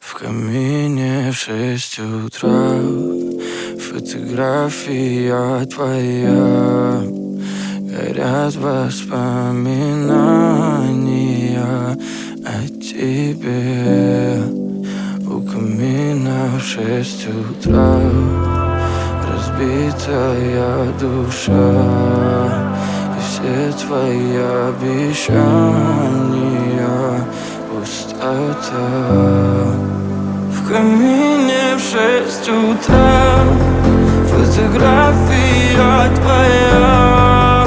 В камине в 6 утра фотография твоя. Горят воспоминания о тебе. У камина в 6 утра разбитая душа. И все твои обещания пустота. В камине в 6 утра фотография твоя.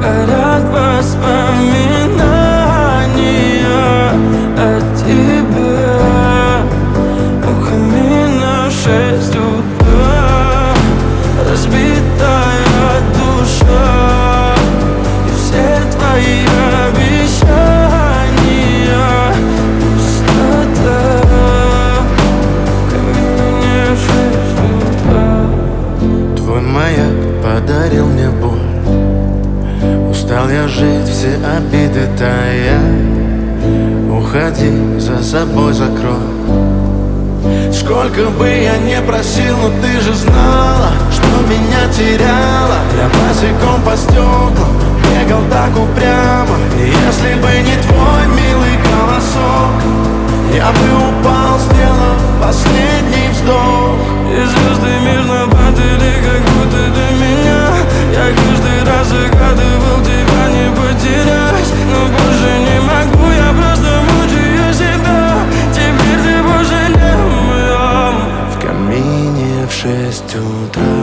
Горят воспоминания о тебе. У камина в 6 утра разбитая душа. И все твои обещания пустота. В камине в 6 утра. Твой маяк подарил мне боль. Устал я жить, все обиды тая. Уходи, за собой закрой. Сколько бы я не просил, но ты же знала, что меня теряла. Я босиком по стеклам бегал так упрямо. И если бы не твой милый голосок, я бы упал, сделав последний вздох. И звезды мирно падали, как будто до меня. Я каждый раз загадывал тебя не потерять, но больше не могу, я просто мучаю себя. Теперь ты больше не моя. В камине в 6 утра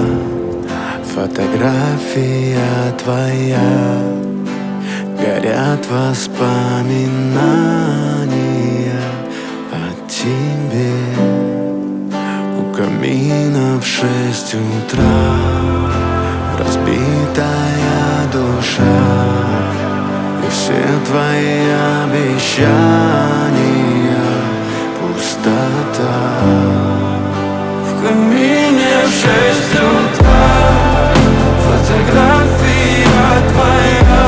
фотография твоя. Горят воспоминания о тебе. У камина в 6 утра разбитая душа. И все твои обещания пустота. В камине в 6 утра фотография твоя.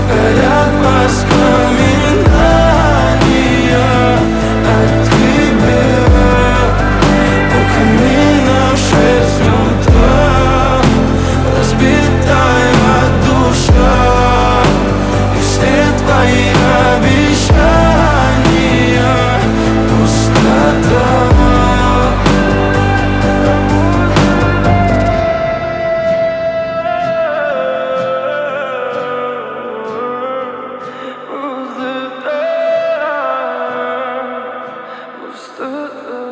Горят воспоминания о тебе. У камина в 6 утра разбитая душа. И все твои обещания пустота. Пустота.